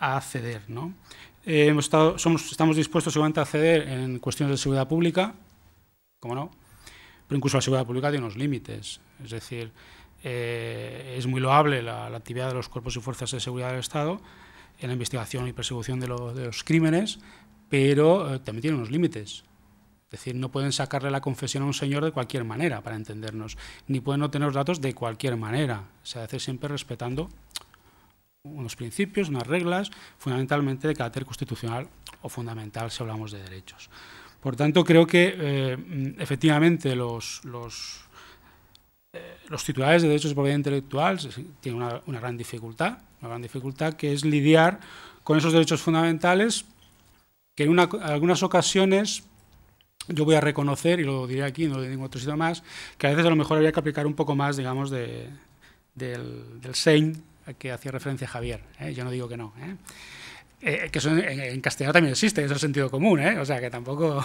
a ceder, ¿no? Estamos dispuestos seguramente a ceder en cuestiones de seguridad pública, ¿cómo no? Pero incluso la seguridad pública tiene unos límites. Es decir, es muy loable la actividad de los cuerpos y fuerzas de seguridad del Estado en la investigación y persecución de los crímenes, pero también tiene unos límites. Es decir, no pueden sacarle la confesión a un señor de cualquier manera, para entendernos, ni pueden obtener los datos de cualquier manera. Se hace siempre respetando unos principios, unas reglas, fundamentalmente de carácter constitucional o fundamental si hablamos de derechos. Por tanto, creo que efectivamente los titulares de derechos de propiedad intelectual tienen una gran dificultad que es lidiar con esos derechos fundamentales que en algunas ocasiones yo voy a reconocer, y lo diré aquí, no lo diré en otro sitio más, que a veces a lo mejor habría que aplicar un poco más, digamos, del sein a que hacía referencia Javier. Yo no digo que no. Que eso en castellano también existe, eso es sentido común, o sea que tampoco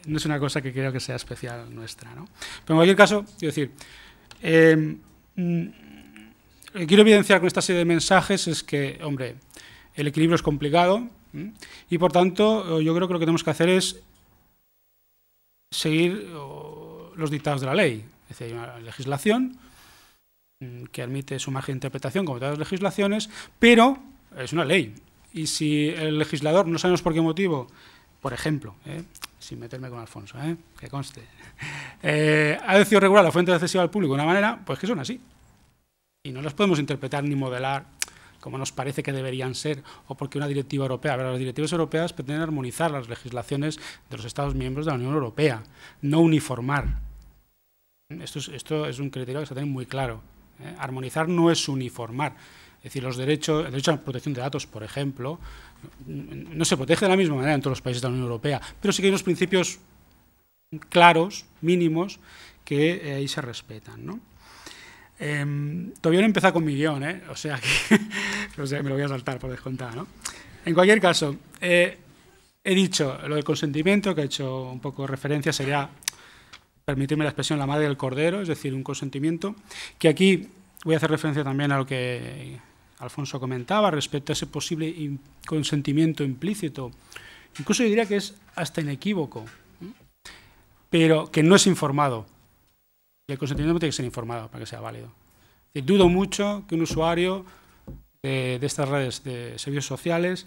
no es una cosa que creo que sea especial nuestra, ¿no? Pero en cualquier caso, quiero decir, lo que quiero evidenciar con esta serie de mensajes es que, hombre, el equilibrio es complicado y, por tanto, yo creo que lo que tenemos que hacer es seguir los dictados de la ley. Es decir, hay una legislación que admite su margen de interpretación como todas las legislaciones, pero es una ley. Y si el legislador, no sabemos por qué motivo, por ejemplo, sin meterme con Alfonso, que conste, ha decidido regular la fuente de accesible al público de una manera, pues que son así. Y no las podemos interpretar ni modelar como nos parece que deberían ser, o porque una directiva europea. A ver, las directivas europeas pretenden armonizar las legislaciones de los Estados miembros de la Unión Europea, no uniformar. Esto es un criterio que se tiene muy claro. Armonizar no es uniformar. Es decir, el derecho a la protección de datos, por ejemplo, no se protege de la misma manera en todos los países de la Unión Europea, pero sí que hay unos principios claros, mínimos, que ahí se respetan, ¿no? Todavía no he empezado con mi guión, o sea que me lo voy a saltar por descontado, ¿no? En cualquier caso, he dicho lo del consentimiento, que he hecho un poco de referencia, sería, permitirme la expresión, la madre del cordero, es decir, un consentimiento, que aquí voy a hacer referencia también a lo que Alfonso comentaba respecto a ese posible consentimiento implícito, incluso yo diría que es hasta inequívoco, pero que no es informado. Y el consentimiento tiene que ser informado para que sea válido. Y dudo mucho que un usuario de estas redes de servicios sociales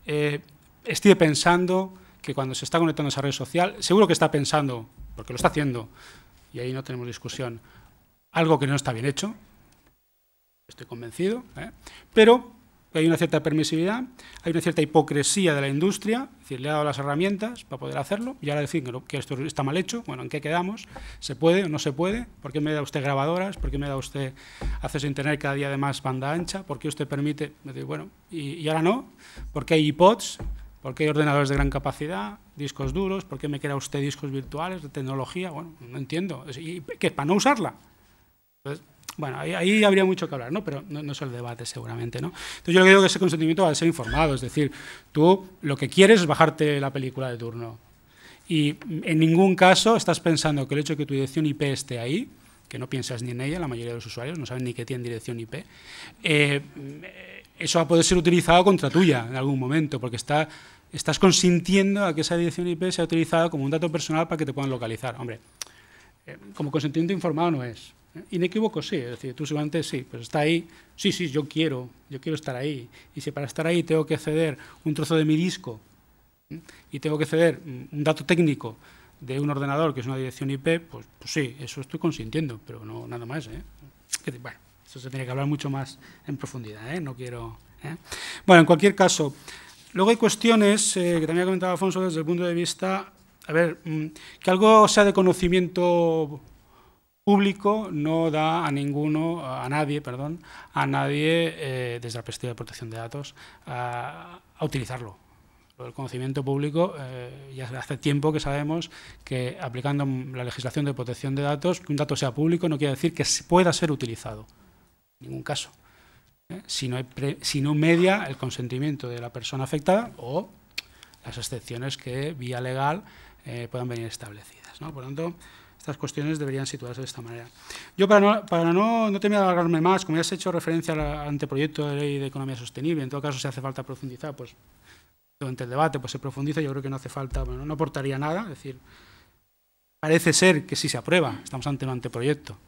esté pensando que cuando se está conectando a esa red social, seguro que está pensando, porque lo está haciendo, y ahí no tenemos discusión, algo que no está bien hecho, estoy convencido, pero hay una cierta permisividad, hay una cierta hipocresía de la industria, es decir, le ha dado las herramientas para poder hacerlo, y ahora decir que esto está mal hecho, bueno, ¿en qué quedamos? ¿Se puede o no se puede? ¿Por qué me da usted grabadoras? ¿Por qué me da usted acceso a Internet cada día de más banda ancha? ¿Por qué usted permite? Bueno, y ahora no, ¿por qué hay iPods? ¿Por qué hay ordenadores de gran capacidad? ¿Discos duros? ¿Por qué me crea usted discos virtuales de tecnología? Bueno, no entiendo. ¿Y qué? ¿Para no usarla? Entonces, bueno, ahí habría mucho que hablar, ¿no? Pero no es el debate seguramente, ¿no? Entonces yo creo que ese consentimiento va a ser informado, es decir, tú lo que quieres es bajarte la película de turno y en ningún caso estás pensando que el hecho de que tu dirección IP esté ahí, que no piensas ni en ella, la mayoría de los usuarios no saben ni que tienen dirección IP, eso va a poder ser utilizado contra tuya en algún momento, porque estás consintiendo a que esa dirección IP sea utilizada como un dato personal para que te puedan localizar. Hombre, como consentimiento informado no es. Inequívoco sí, es decir, tú seguramente sí, pues está ahí, sí, yo quiero estar ahí, y si para estar ahí tengo que ceder un trozo de mi disco y tengo que ceder un dato técnico de un ordenador que es una dirección IP, pues sí, eso estoy consintiendo, pero no nada más, Bueno, eso se tiene que hablar mucho más en profundidad, no quiero... Bueno, en cualquier caso, luego hay cuestiones que también ha comentado Alfonso desde el punto de vista, a ver, que algo sea de conocimiento público no da a nadie desde la perspectiva de protección de datos a utilizarlo. El conocimiento público, ya hace tiempo que sabemos que aplicando la legislación de protección de datos, que un dato sea público no quiere decir que pueda ser utilizado, en ningún caso, si no media el consentimiento de la persona afectada o las excepciones que vía legal puedan venir establecidas, ¿no? Por lo tanto, estas cuestiones deberían situarse de esta manera. Yo, para no terminar de alargarme más, como ya has hecho referencia al anteproyecto de ley de economía sostenible, en todo caso, si hace falta profundizar, pues durante el debate pues se profundiza, yo creo que no hace falta, bueno, no aportaría nada, es decir, parece ser que si se aprueba, estamos ante un anteproyecto,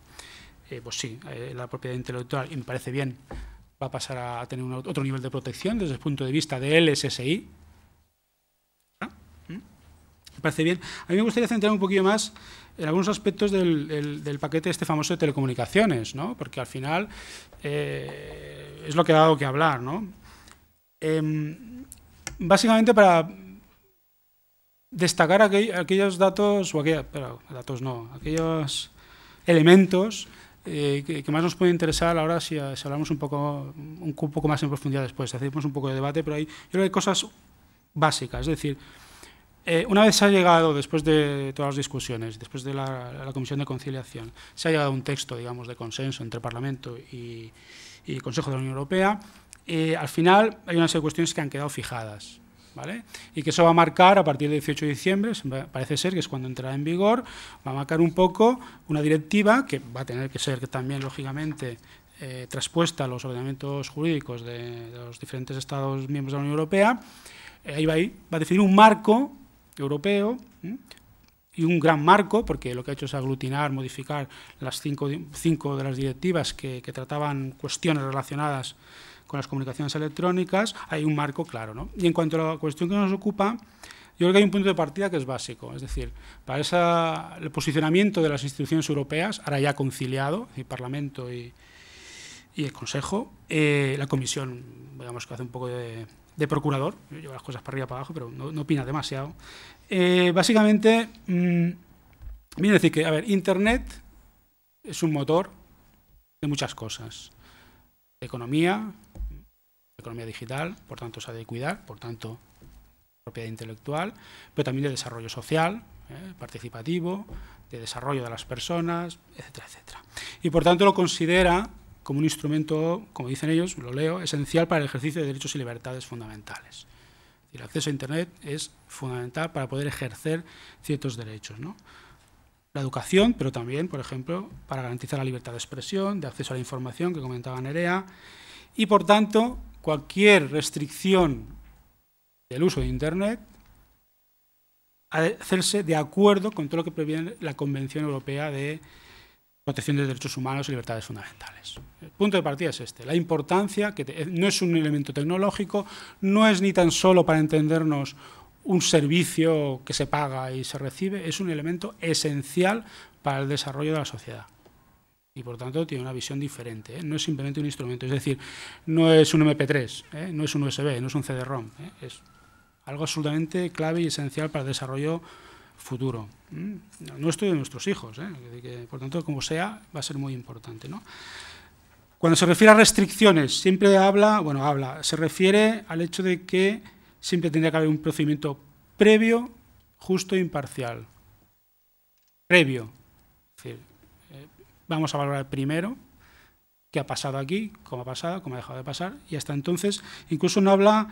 pues sí, la propiedad intelectual, y me parece bien, va a pasar a tener otro nivel de protección desde el punto de vista de LSSI. Me parece bien. A mí me gustaría centrar un poquillo más en algunos aspectos del paquete este famoso de telecomunicaciones, ¿no? Porque al final es lo que ha dado que hablar, ¿no? Básicamente para destacar aquellos datos, aquellos elementos que más nos pueden interesar ahora si hablamos un poco más en profundidad después, hacemos un poco de debate, pero yo creo que hay cosas básicas, es decir, una vez se ha llegado, después de todas las discusiones, después de la Comisión de Conciliación, se ha llegado a un texto, digamos, de consenso entre Parlamento y Consejo de la Unión Europea, al final hay una serie de cuestiones que han quedado fijadas, ¿vale? Y que eso va a marcar, a partir del 18 de diciembre, parece ser que es cuando entrará en vigor, va a marcar un poco una directiva que va a tener que ser también, lógicamente, traspuesta a los ordenamientos jurídicos de los diferentes Estados miembros de la Unión Europea. Ahí va a definir un marco europeo y un gran marco, porque lo que ha hecho es aglutinar, modificar las cinco de las directivas que trataban cuestiones relacionadas con las comunicaciones electrónicas. Hay un marco claro, ¿no? Y en cuanto a la cuestión que nos ocupa, yo creo que hay un punto de partida que es básico, es decir, para el posicionamiento de las instituciones europeas, ahora ya conciliado, el Parlamento y el Consejo, la Comisión, digamos que hace un poco de procurador, lleva las cosas para arriba y para abajo, pero no opina demasiado. Básicamente, viene a decir que, a ver, Internet es un motor de muchas cosas. Economía digital, por tanto se ha de cuidar, por tanto propiedad intelectual, pero también de desarrollo social, participativo, de desarrollo de las personas, etcétera, etcétera. Y por tanto lo considera como un instrumento, como dicen ellos, lo leo, esencial para el ejercicio de derechos y libertades fundamentales. El acceso a Internet es fundamental para poder ejercer ciertos derechos, ¿no? La educación, pero también, por ejemplo, para garantizar la libertad de expresión, de acceso a la información, que comentaba Nerea, y por tanto, cualquier restricción del uso de Internet ha de hacerse de acuerdo con todo lo que previene la Convención Europea de Protección de Derechos Humanos y Libertades Fundamentales. El punto de partida es este, la importancia, que no es un elemento tecnológico, no es ni tan solo, para entendernos, un servicio que se paga y se recibe, es un elemento esencial para el desarrollo de la sociedad. Y por tanto tiene una visión diferente, no es simplemente un instrumento, es decir, no es un MP3, no es un USB, no es un CD-ROM, es algo absolutamente clave y esencial para el desarrollo futuro, nuestro y de nuestros hijos, que, por tanto, como sea, va a ser muy importante, ¿no? Cuando se refiere a restricciones, siempre se refiere al hecho de que siempre tendría que haber un procedimiento previo, justo e imparcial. Previo, es decir, vamos a valorar primero qué ha pasado aquí, cómo ha pasado, cómo ha dejado de pasar, y hasta entonces incluso no habla.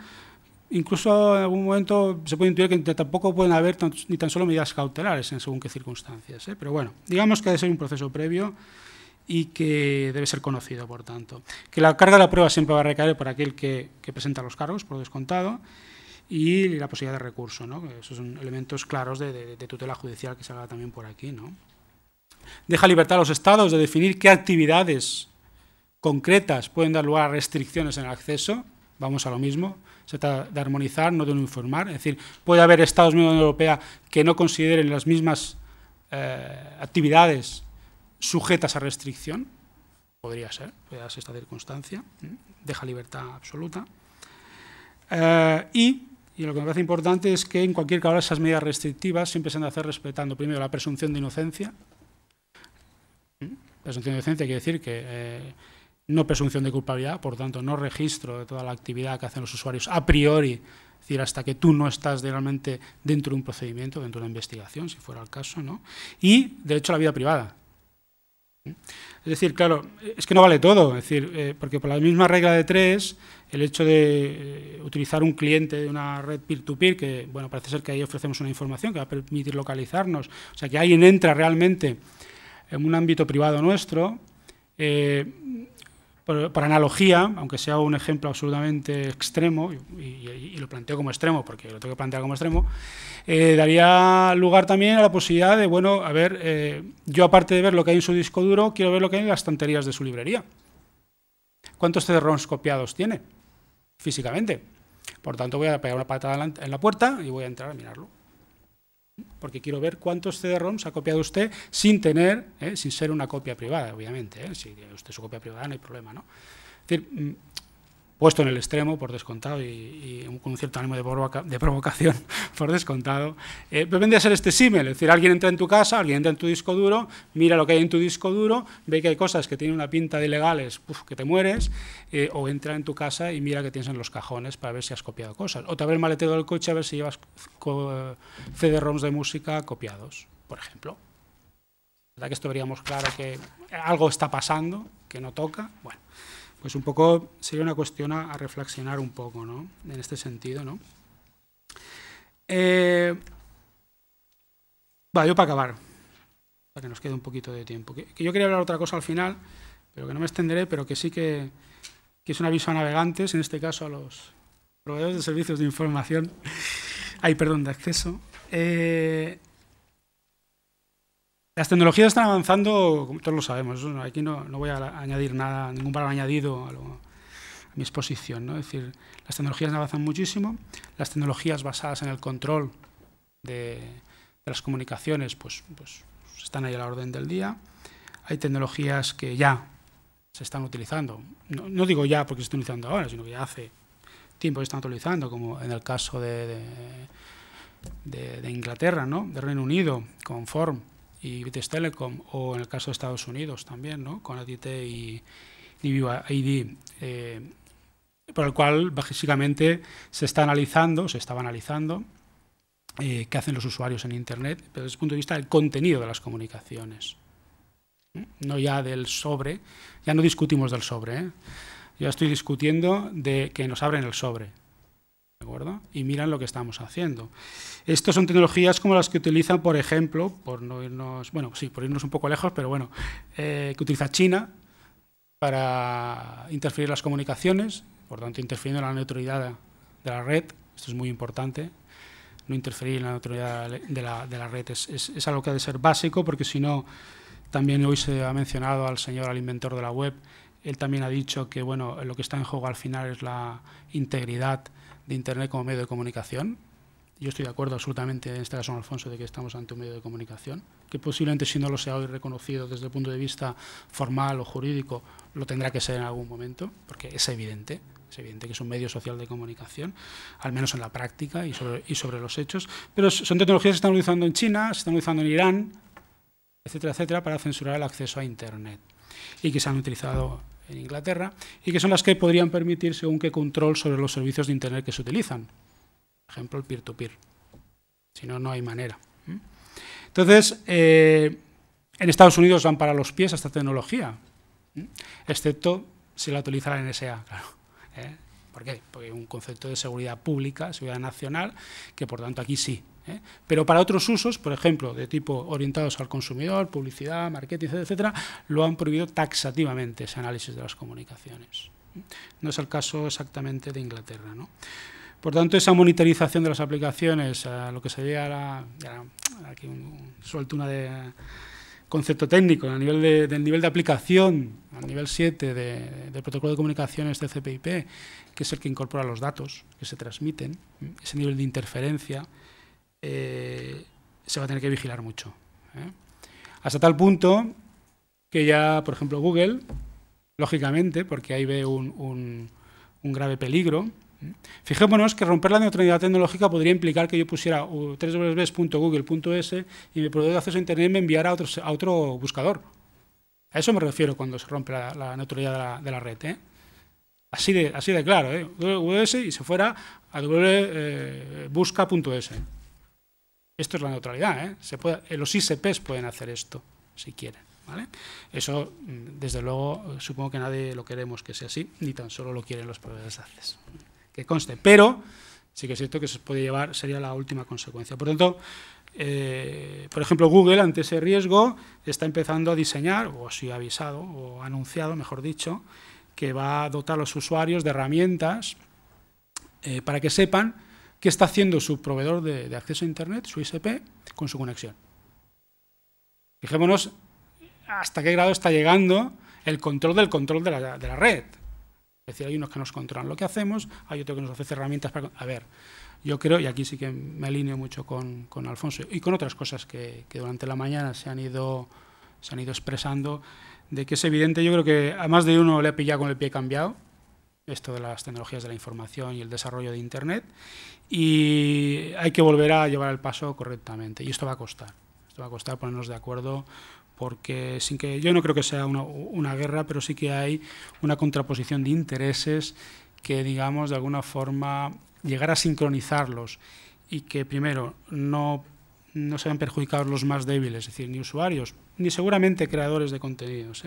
Incluso en algún momento se puede intuir que tampoco pueden haber ni tan solo medidas cautelares en según qué circunstancias, Pero bueno, digamos que debe ser un proceso previo y que debe ser conocido, por tanto. Que la carga de la prueba siempre va a recaer por aquel que presenta los cargos, por descontado, y la posibilidad de recurso, ¿no? Esos son elementos claros de tutela judicial que se habla también por aquí, ¿no? Deja libertad a los Estados de definir qué actividades concretas pueden dar lugar a restricciones en el acceso. Vamos a lo mismo, se trata de armonizar, no de uniformar. Es decir, puede haber Estados miembros de la Unión Europea que no consideren las mismas actividades sujetas a restricción. Podría ser, puede darse esta circunstancia. Deja libertad absoluta. Y lo que me parece importante es que en cualquier caso esas medidas restrictivas siempre se han de hacer respetando primero la presunción de inocencia. Presunción de inocencia quiere decir que no presunción de culpabilidad, por tanto, no registro de toda la actividad que hacen los usuarios a priori, es decir, hasta que tú no estás realmente dentro de un procedimiento, dentro de una investigación, si fuera el caso, ¿no? Y derecho a la vida privada. Es decir, claro, es que no vale todo, es decir, porque por la misma regla de tres, el hecho de utilizar un cliente de una red peer-to-peer, que, bueno, parece ser que ahí ofrecemos una información que va a permitir localizarnos, o sea, que alguien entra realmente en un ámbito privado nuestro, por analogía, aunque sea un ejemplo absolutamente extremo, y lo planteo como extremo porque lo tengo que plantear como extremo, daría lugar también a la posibilidad de, bueno, a ver, yo aparte de ver lo que hay en su disco duro, quiero ver lo que hay en las estanterías de su librería. ¿Cuántos CD-ROMs copiados tiene físicamente? Por tanto, voy a pegar una patada en la puerta y voy a entrar a mirarlo. Porque quiero ver cuántos CD-ROMs ha copiado usted sin tener, sin ser una copia privada, obviamente. Si tiene usted su copia privada no hay problema, ¿no? Es decir, puesto en el extremo, por descontado, y con un cierto ánimo de provocación, por descontado, pero vendría a ser este símil, es decir, alguien entra en tu casa, alguien entra en tu disco duro, mira lo que hay en tu disco duro, ve que hay cosas que tienen una pinta de ilegales, que te mueres, o entra en tu casa y mira que tienes en los cajones para ver si has copiado cosas, o te abre el maletero del coche a ver si llevas CD-ROMs de música copiados, por ejemplo. ¿Verdad que esto veríamos claro que algo está pasando, que no toca? Bueno, pues un poco sería una cuestión a reflexionar un poco, ¿no? En este sentido, ¿no? Yo para acabar, para que nos quede un poquito de tiempo, que yo quería hablar otra cosa al final, pero que no me extenderé, pero que sí que es un aviso a navegantes, en este caso a los proveedores de servicios de información, de acceso. Las tecnologías están avanzando, como todos lo sabemos, aquí no voy a añadir nada, ningún valor añadido a mi exposición, ¿no? Es decir, las tecnologías avanzan muchísimo, las tecnologías basadas en el control de las comunicaciones pues están ahí a la orden del día. Hay tecnologías que ya se están utilizando, no digo ya porque se están utilizando ahora, sino que ya hace tiempo que se están utilizando, como en el caso de Inglaterra, ¿no? De Reino Unido, con Form y British Telecom, o en el caso de Estados Unidos también, ¿no? Con AT&T y BYD, por el cual básicamente se estaba analizando qué hacen los usuarios en Internet, pero desde el punto de vista del contenido de las comunicaciones, no ya del sobre, ya no discutimos del sobre, ya estoy discutiendo de que nos abren el sobre, ¿de acuerdo? Y miran lo que estamos haciendo. Estas son tecnologías como las que utilizan, por ejemplo, por irnos un poco lejos, pero bueno, que utiliza China para interferir las comunicaciones, por tanto interfiriendo en la neutralidad de la red. Esto es muy importante, no interferir en la neutralidad de la red es algo que ha de ser básico, porque si no, también hoy se ha mencionado al inventor de la web, él también ha dicho que bueno, lo que está en juego al final es la integridad de Internet como medio de comunicación. Yo estoy de acuerdo absolutamente en este caso, Alfonso, de que estamos ante un medio de comunicación, que posiblemente si no lo sea hoy reconocido desde el punto de vista formal o jurídico, lo tendrá que ser en algún momento, porque es evidente que es un medio social de comunicación, al menos en la práctica y sobre los hechos, pero son tecnologías que se están utilizando en China, se están utilizando en Irán, etcétera, etcétera, para censurar el acceso a Internet, y que se han utilizado en Inglaterra, y que son las que podrían permitir según qué control sobre los servicios de Internet que se utilizan. Por ejemplo, el peer-to-peer. Si no, no hay manera. Entonces, en Estados Unidos van para los pies a esta tecnología, excepto si la utiliza la NSA, claro. ¿Por qué? Porque hay un concepto de seguridad pública, seguridad nacional, que por tanto aquí sí. Pero para otros usos, por ejemplo, de tipo orientados al consumidor, publicidad, marketing, etcétera, lo han prohibido taxativamente ese análisis de las comunicaciones. No es el caso exactamente de Inglaterra, ¿no? Por tanto, esa monitorización de las aplicaciones, lo que sería aquí suelto una de concepto técnico, a nivel del nivel de aplicación, al nivel 7 del protocolo de comunicaciones TCP/IP, que es el que incorpora los datos que se transmiten, ese nivel de interferencia, se va a tener que vigilar mucho. Hasta tal punto que ya, por ejemplo, Google, lógicamente, porque ahí ve un grave peligro. Fijémonos que romper la neutralidad tecnológica podría implicar que yo pusiera www.google.es y mi proveedor de acceso a Internet me enviara a otro buscador. A eso me refiero cuando se rompe la neutralidad de la red. Así de claro, www y se fuera a busca.es. Esto es la neutralidad. Los ISPs pueden hacer esto, si quieren. ¿Vale? Eso, desde luego, supongo que nadie lo queremos que sea así, ni tan solo lo quieren los proveedores de acceso. Que conste, pero sí que es cierto que se puede llevar, sería la última consecuencia. Por tanto, por ejemplo, Google, ante ese riesgo, está empezando a diseñar, o así ha avisado, o ha anunciado, mejor dicho, que va a dotar a los usuarios de herramientas para que sepan qué está haciendo su proveedor de acceso a Internet, su ISP, con su conexión. Fijémonos hasta qué grado está llegando el control del control de la red. Es decir, hay unos que nos controlan lo que hacemos, hay otros que nos ofrecen herramientas para... A ver, yo creo, y aquí sí que me alineo mucho con Alfonso y con otras cosas que durante la mañana se han ido expresando, de que es evidente, yo creo que a más de uno le ha pillado con el pie cambiado, esto de las tecnologías de la información y el desarrollo de Internet, y hay que volver a llevar el paso correctamente. Y esto va a costar ponernos de acuerdo, porque sin que, yo no creo que sea una guerra, pero sí que hay una contraposición de intereses que, digamos, de alguna forma llegar a sincronizarlos y que, primero, no se vean perjudicados los más débiles, es decir, ni usuarios, ni seguramente creadores de contenidos,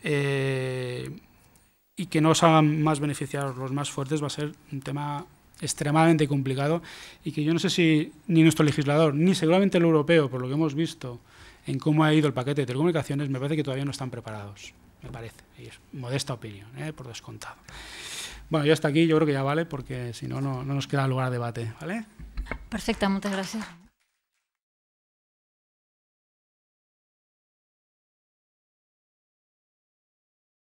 y que no salgan más beneficiados los más fuertes, va a ser un tema extremadamente complicado y que yo no sé si ni nuestro legislador, ni seguramente el europeo, por lo que hemos visto en cómo ha ido el paquete de telecomunicaciones, me parece que todavía no están preparados, me parece, y es modesta opinión, por descontado. Bueno, ya hasta aquí, yo creo que ya vale, porque si no, no nos queda lugar a debate, ¿vale? Perfecte, moltes gràcies.